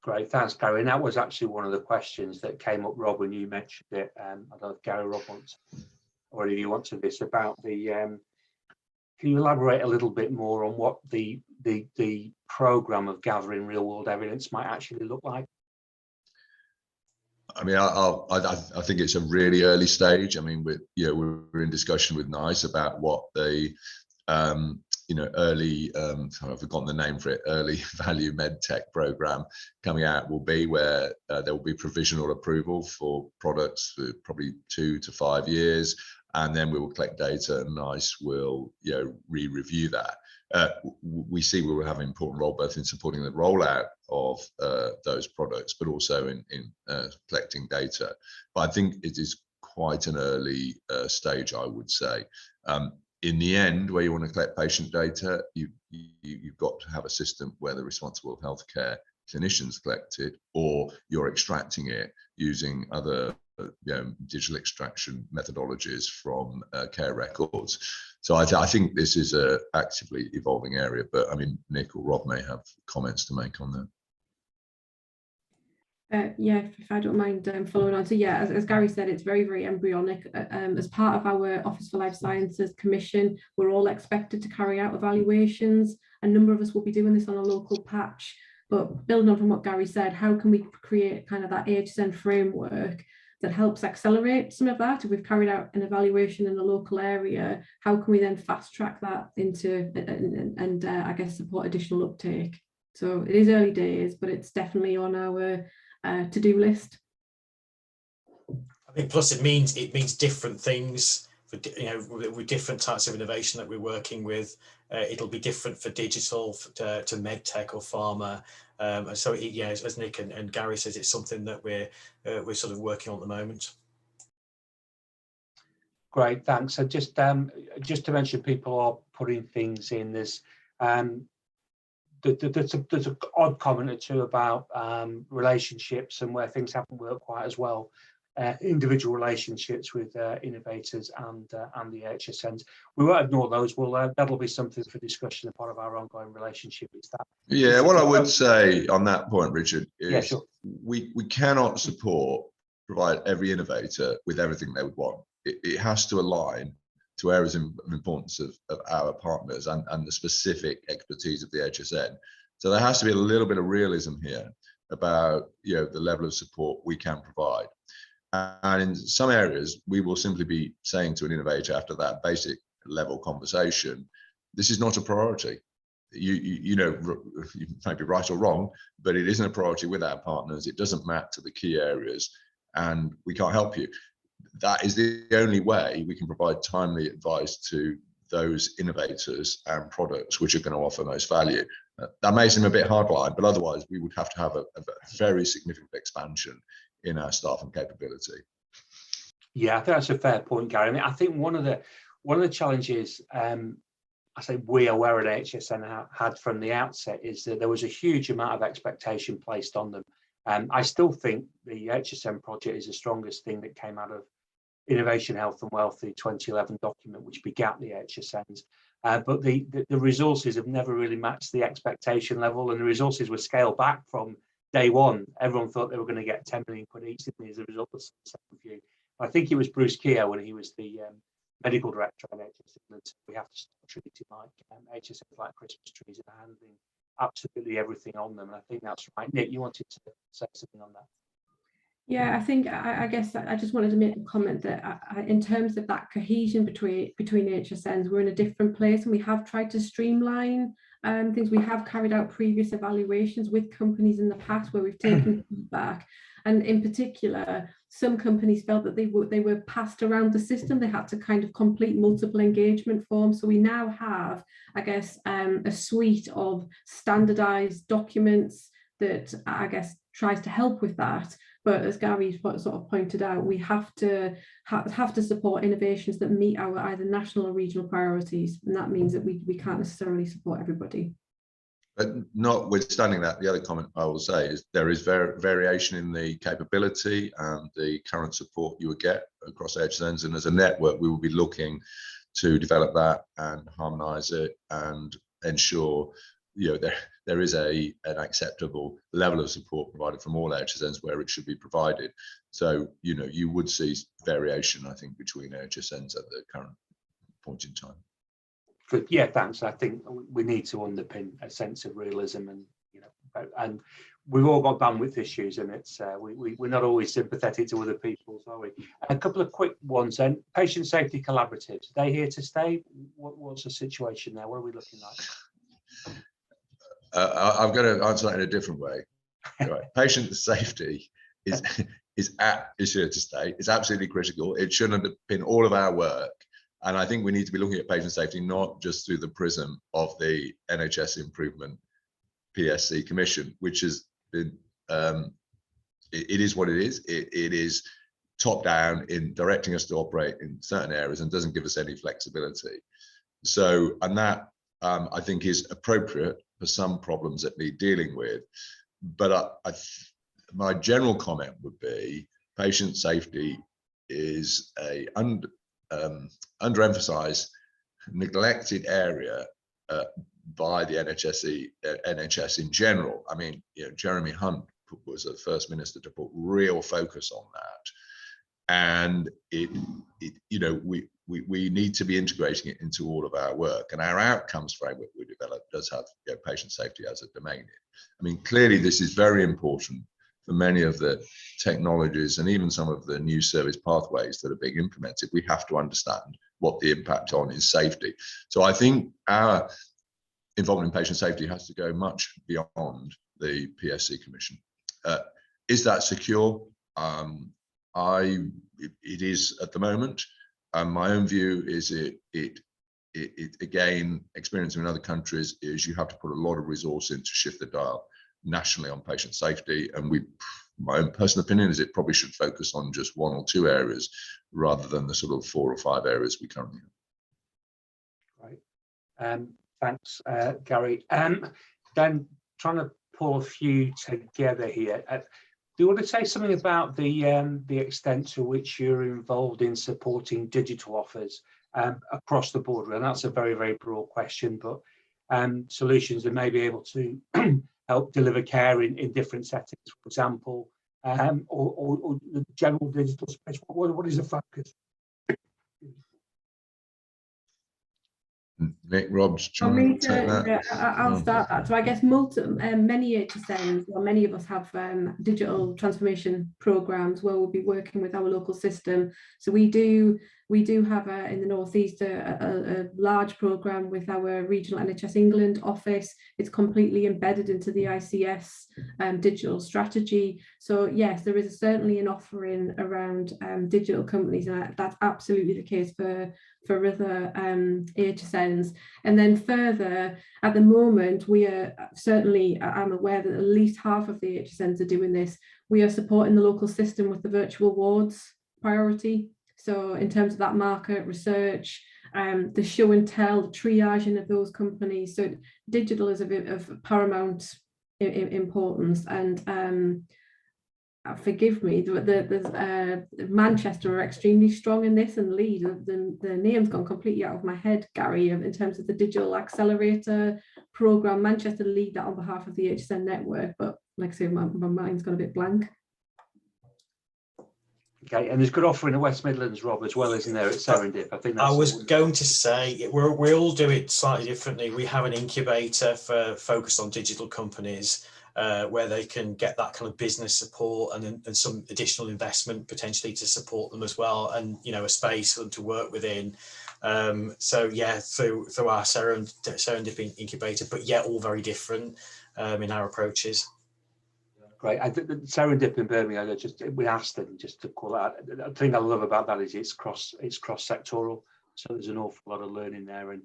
Great, thanks, Gary. And that was actually one of the questions that came up, Rob, when you mentioned it. I don't know if Gary, Rob wants, or if you want to this about the. Can you elaborate a little bit more on what the program of gathering real world evidence might actually look like? I mean, I think it's a really early stage. I mean, we're in discussion with NICE about what the early, I've forgotten the name for it, early value medtech program coming out will be, where there will be provisional approval for products for probably 2 to 5 years, and then we will collect data and NICE will re-review that. We see we will have an important role both in supporting the rollout of those products, but also in collecting data. But I think it is quite an early stage, I would say. In the end, where you want to collect patient data, you've got to have a system where the responsible healthcare clinicians collect it, or you're extracting it using other digital extraction methodologies from care records. So I think this is a actively evolving area, but I mean, Nick or Rob may have comments to make on that. Yeah, if I don't mind following on. So yeah, as Gary said, it's very, very embryonic. As part of our Office for Life Sciences Commission, we're all expected to carry out evaluations. A number of us will be doing this on a local patch. But building on from what Gary said, how can we create kind of that AHSN framework that helps accelerate some of that? If we've carried out an evaluation in a local area, how can we then fast track that into and I guess support additional uptake? So it is early days, but it's definitely on our to-do list. I think plus it means different things for with different types of innovation that we're working with. It'll be different for digital to medtech or pharma. So as Nick and Gary says, it's something that we're sort of working on at the moment. Great, thanks. So just to mention, people are putting things in. There's an odd comment or two about relationships and where things haven't worked quite as well. Individual relationships with Innovators and the AHSNs. We won't ignore those. That'll be something for discussion as part of our ongoing relationship. Is that? Yeah, what I would say on that point, Richard, is yeah, sure. we cannot provide every innovator with everything they would want. It has to align to areas of importance of our partners and the specific expertise of the AHSN. So there has to be a little bit of realism here about the level of support we can provide. And in some areas, we will simply be saying to an innovator after that basic level conversation, this is not a priority. You might be right or wrong, but it isn't a priority with our partners. It doesn't map to the key areas, and we can't help you. That is the only way we can provide timely advice to those innovators and products which are going to offer most value. That may seem a bit hardline, but otherwise we would have to have a very significant expansion in our staff and capability. Yeah, I think that's a fair point, Gary. I mean, I think one of the challenges I say we are aware at AHSN had from the outset is that there was a huge amount of expectation placed on them. I still think the AHSN project is the strongest thing that came out of Innovation, Health and Wealth, the 2011 document which begat the AHSNs. But the resources have never really matched the expectation level, and the resources were scaled back from day one, everyone thought they were going to get 10 million quid each as a result of some review. I think it was Bruce Keogh when he was the medical director at NHS. We have to start treating like HSNs like Christmas trees and handling absolutely everything on them. And I think that's right. Nick, you wanted to say something on that? Yeah, I think I guess I just wanted to make a comment that in terms of that cohesion between HSNs, we're in a different place, and we have tried to streamline things. We have carried out previous evaluations with companies in the past where we've taken feedback, and in particular, some companies felt that they were passed around the system. They had to kind of complete multiple engagement forms. So we now have, I guess, a suite of standardized documents that I guess tries to help with that. But as Gary sort of pointed out, we have to support innovations that meet our either national or regional priorities, and that means that we can't necessarily support everybody. But notwithstanding that, the other comment I will say is there is variation in the capability and the current support you would get across AHSNs, and as a network, we will be looking to develop that and harmonise it and ensure there is an acceptable level of support provided from all AHSNs where it should be provided. So you would see variation, I think, between AHSNs at the current point in time. Yeah, thanks. I think we need to underpin a sense of realism, and we've all got bandwidth issues, and it's we're not always sympathetic to other people, are we? A couple of quick ones then. Patient safety collaboratives, are they here to stay? What's the situation there? What are we looking like? I'm going to answer that in a different way. Right. Patient safety is here to stay. It's absolutely critical. It should underpin all of our work. And I think we need to be looking at patient safety not just through the prism of the NHS Improvement PSC Commission, which has been, it is what it is. It is top down in directing us to operate in certain areas and doesn't give us any flexibility. So, and that I think is appropriate for some problems that need dealing with. But my general comment would be patient safety is a underemphasized, neglected area by the NHS in general. I mean, Jeremy Hunt was the first minister to put real focus on that, and we need to be integrating it into all of our work. And our outcomes framework we developed does have patient safety as a domain. I mean, clearly this is very important for many of the technologies and even some of the new service pathways that are being implemented. We have to understand what the impact on is safety. So I think our involvement in patient safety has to go much beyond the PSC Commission. Is that secure? It is at the moment. My own view is it again, experience in other countries is you have to put a lot of resource in to shift the dial nationally on patient safety, and my own personal opinion is it probably should focus on just one or two areas rather than the sort of 4 or 5 areas we currently have. Right. Thanks, Gary. Then trying to pull a few together here. Do you want to say something about the extent to which you're involved in supporting digital offers across the board? And that's a very, very broad question, but solutions that may be able to help deliver care in different settings, for example, or the general digital space. What is the focus? Nick, Rob, trying to take that. Yeah, I'll start that. So I guess many HSNs, or many of us have digital transformation programs where we'll be working with our local system. So we do have in the North East a large program with our regional NHS England office. It's completely embedded into the ICS digital strategy. So yes, there is certainly an offering around digital companies, and that's absolutely the case for other AHSNs. And then further, at the moment, we are certainly, I'm aware that at least half of the AHSNs are doing this. We are supporting the local system with the virtual wards priority. So in terms of that market research, the show and tell, the triaging of those companies. So digital is of paramount importance. And forgive me, Manchester are extremely strong in this and lead. The name's gone completely out of my head, Gary, in terms of the digital accelerator program. Manchester lead that on behalf of the AHSN network, but like I say, my mind's gone a bit blank. Okay, and there's good offer in the West Midlands, Rob, as well, isn't there, at Serendip? I think that's I was going to say we all do it slightly differently. We have an incubator focused on digital companies where they can get that kind of business support and some additional investment potentially to support them as well, and a space for them to work within. So yeah, through our Serendip incubator, but yeah, all very different in our approaches. Great. I think Serendip in Birmingham, with AHSN, just to call out, the thing I love about that is it's cross-sectoral, so there's an awful lot of learning there. And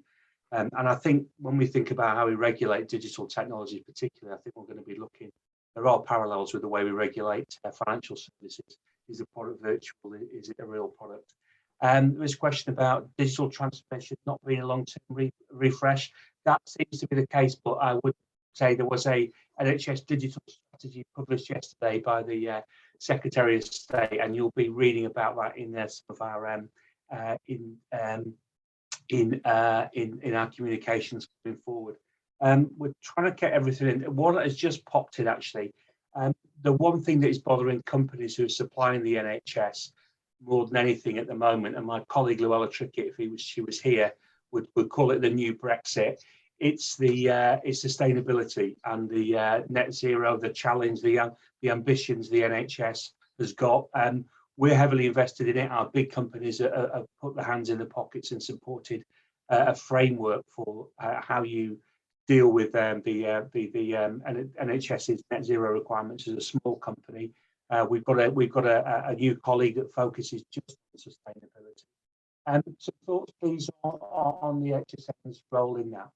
I think when we think about how we regulate digital technology particularly, I think we're going to be looking, there are parallels with the way we regulate financial services. Is the product virtual? Is it a real product? There's a question about digital transformation not being a long-term refresh. That seems to be the case, but I would say there was a NHS digital strategy published yesterday by the Secretary of State, and you'll be reading about that in some of our in our communications moving forward. We're trying to get everything in. One has just popped in actually. The one thing that is bothering companies who are supplying the NHS more than anything at the moment, and my colleague Luella Trickett, if she was here, would call it the new Brexit. It's the sustainability and the net zero, the challenge, the ambitions the NHS has got. We're heavily invested in it. Our big companies have put their hands in the pockets and supported a framework for how you deal with the NHS's net zero requirements as a small company. We've got a new colleague that focuses just on sustainability. Some thoughts, please, on the HSN's role in that.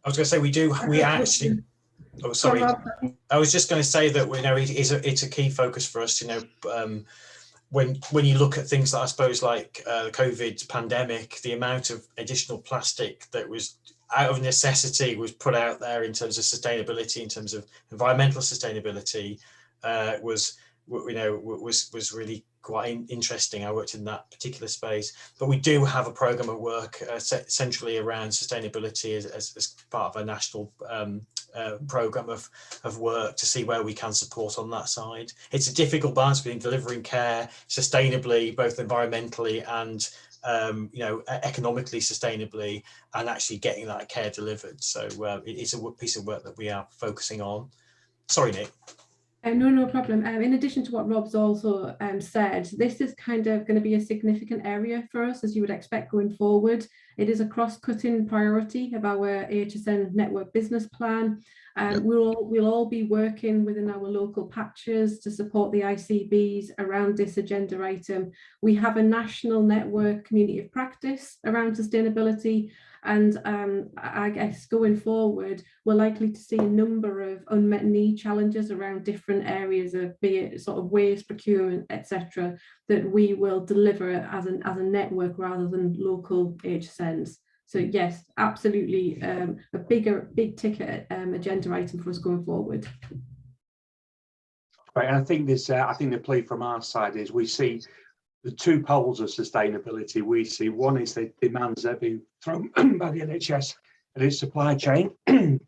I was going to say we actually. Oh, sorry. I was just going to say that it's a key focus for us. When you look at things that I suppose like the COVID pandemic, the amount of additional plastic that was out of necessity was put out there in terms of sustainability, in terms of environmental sustainability, was really quite interesting. I worked in that particular space, but we do have a program of work centrally around sustainability as part of a national program of work to see where we can support on that side. It's a difficult balance between delivering care sustainably, both environmentally and economically sustainably, and actually getting that care delivered. So it's a piece of work that we are focusing on. Sorry, Nick. No problem. In addition to what Rob's also said, this is kind of going to be a significant area for us, as you would expect going forward. It is a cross-cutting priority of our AHSN Network business plan. We'll all be working within our local patches to support the ICBs around this agenda item. We have a national network community of practice around sustainability, and I guess going forward, we're likely to see a number of unmet need challenges around different areas of, be it sort of waste, procurement, etc., that we will deliver as a network rather than local AHSNs. So yes, absolutely a big ticket agenda item for us going forward. Right, and I think the plea from our side is we see the two poles of sustainability. We see one is the demands that have been thrown by the NHS and its supply chain.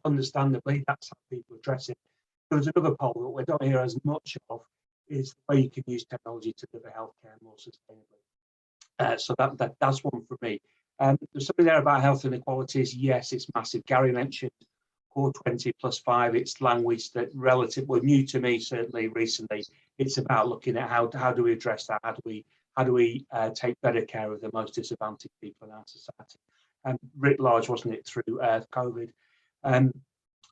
Understandably, that's how people address it. There's another pole that we don't hear as much of, is the way you can use technology to deliver healthcare more sustainably. So that's one for me. There's something there about health inequalities. Yes, it's massive. Gary mentioned Core 20+5. It's language that well, new to me certainly recently. It's about looking at how do we address that? How do we take better care of the most disadvantaged people in our society? Writ large, wasn't it, through COVID? And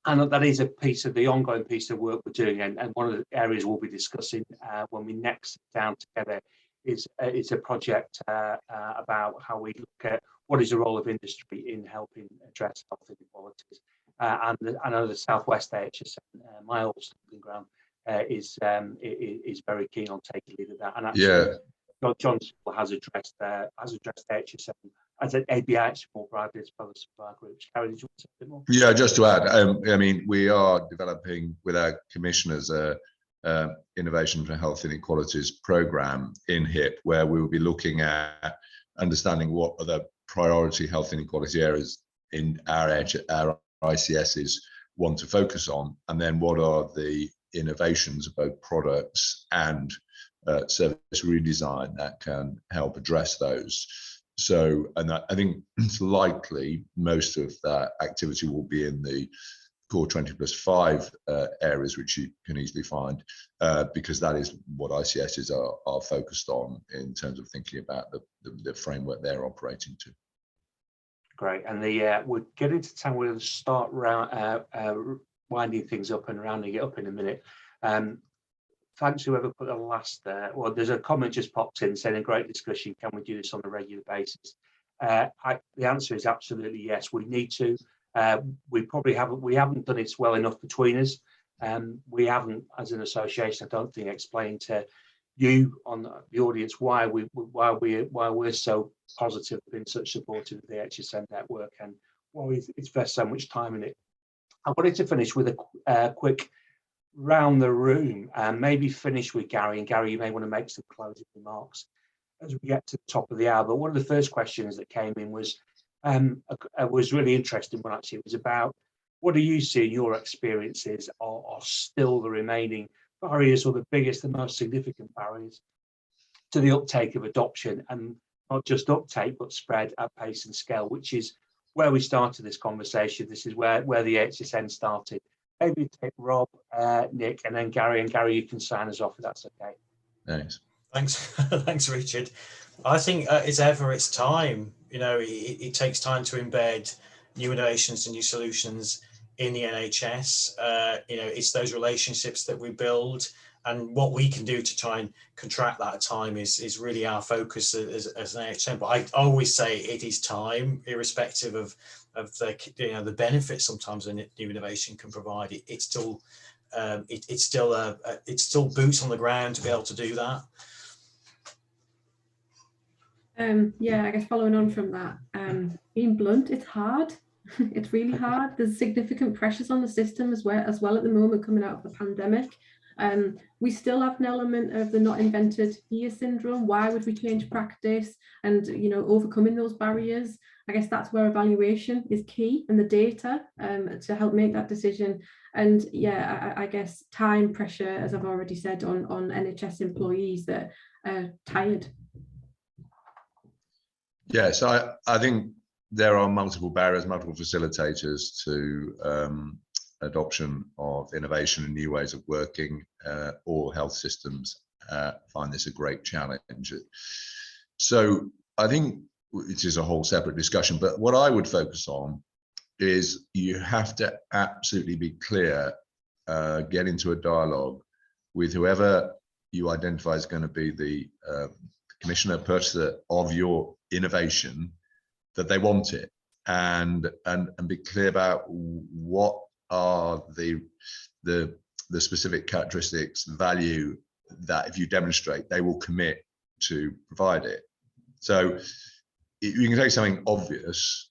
that is a piece of the ongoing piece of work we're doing. And one of the areas we'll be discussing when we next sit down together is a project about how we look at what is the role of industry in helping address health inequalities. And I know the Southwest AHSN, my old stomping ground, is very keen on taking lead of that. And actually, John has addressed AHSN as an ABHI more broadly as well as supply groups. Gary, did you want to say a bit more? Yeah, just to add, I mean, we are developing with our commissioners a Innovation for Health Inequalities program in HIP, where we will be looking at understanding what are the priority health inequality areas in our ICSs want to focus on, and then what are the innovations of both products and service redesign that can help address those. So, and I think it's likely most of that activity will be in the core 20+5 areas, which you can easily find, because that is what ICSs are focused on in terms of thinking about the framework they're operating to. Great, and we're getting to time. We'll start winding things up and rounding it up in a minute. Thanks whoever put the last there. Well, there's a comment just popped in saying a great discussion. Can we do this on a regular basis? The answer is absolutely yes. We need to. We probably haven't done it well enough between us. We haven't, as an association, I don't think, explained to you on the audience why we're so positive, been such supportive of the AHSN network, and why it's invested so much time in it. I wanted to finish with a quick round the room, and maybe finish with Gary. And Gary, you may want to make some closing remarks as we get to the top of the hour. But one of the first questions that came in was really interesting one, actually. It was about, what do you see in your experiences are still the remaining barriers, or the biggest, the most significant barriers to the uptake of adoption, and not just uptake, but spread at pace and scale, which is where we started this conversation. This is where the AHSN started. Maybe take Rob, Nick, and then Gary. And Gary, you can sign us off if that's okay. Thanks. Thanks, Richard. I think it's time. You know, it takes time to embed new innovations and new solutions in the NHS. You know, it's those relationships that we build, and what we can do to try and contract that time is really our focus as an AHSN. But I always say it is time, irrespective of the benefits sometimes a new innovation can provide. It's still boots on the ground to be able to do that. Yeah, I guess following on from that, being blunt, it's hard. It's really hard. There's significant pressures on the system as well at the moment, coming out of the pandemic. We still have an element of the not invented here syndrome. Why would we change practice? And, you know, overcoming those barriers. I guess that's where evaluation is key, and the data to help make that decision. And yeah, I guess time pressure, as I've already said, on NHS employees that are tired. Yes, I think there are multiple barriers, multiple facilitators to adoption of innovation and new ways of working. All health systems find this a great challenge. So I think it is a whole separate discussion, but what I would focus on is you have to absolutely be clear, get into a dialogue with whoever you identify is going to be the commissioner, purchaser of your innovation, that they want it, and be clear about what are the specific characteristics, value that if you demonstrate, they will commit to provide it. So you can take something obvious.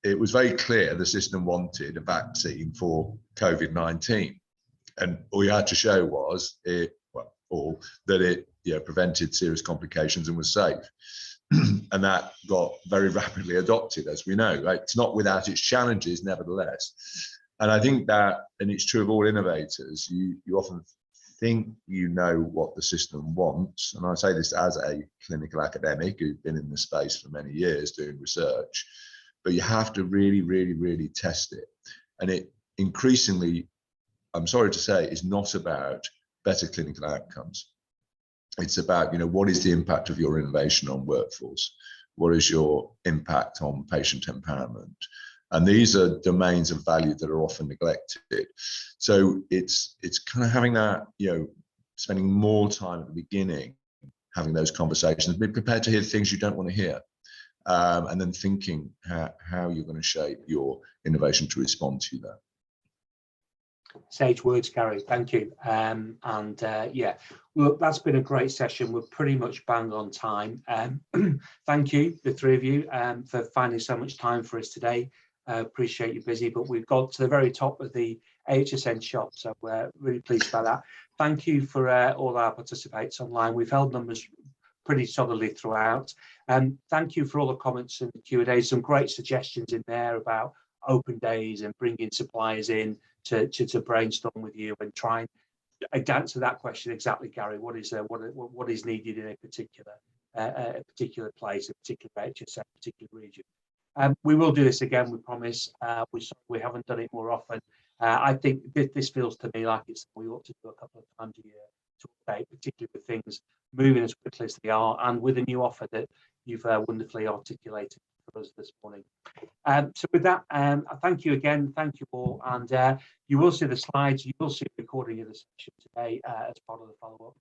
It was very clear the system wanted a vaccine for COVID-19, and all you had to show was that it prevented serious complications and was safe. And that got very rapidly adopted, as we know, right? It's not without its challenges, nevertheless. And I think that, and it's true of all innovators, you often think you know what the system wants. And I say this as a clinical academic who's been in this space for many years doing research, but you have to really, really, really test it. And it increasingly, I'm sorry to say, is not about better clinical outcomes. It's about, what is the impact of your innovation on workforce? What is your impact on patient empowerment? And these are domains of value that are often neglected. So it's kind of having that, spending more time at the beginning, having those conversations, be prepared to hear things you don't want to hear, and then thinking how you're going to shape your innovation to respond to that. Sage words, Gary. Thank you. Well, that's been a great session. We're pretty much bang on time. Thank you, the three of you, for finding so much time for us today. Appreciate you busy, but we've got to the very top of the AHSN shop, so we're really pleased by that. Thank you for all our participants online. We've held numbers pretty solidly throughout. Thank you for all the comments and the Q&A. Some great suggestions in there about open days and bringing suppliers in to brainstorm with you and try and answer that question exactly, Gary. What is needed in a particular place, a particular HSN, a particular region. We will do this again, we promise. We haven't done it more often. I think this feels to me like it's we ought to do a couple of times a year to update, particularly with things moving as quickly as they are, and with a new offer that you've wonderfully articulated for us this morning. So with that, thank you again, thank you all, and you will see the slides, you will see a recording of the session today as part of the follow-up,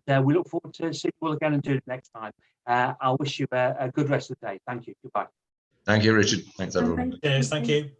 and we look forward to seeing you all again and doing it next time. I wish you a good rest of the day. Thank you. Goodbye. Thank you, Richard. Thanks, everyone. Thank you. Cheers. Thank you.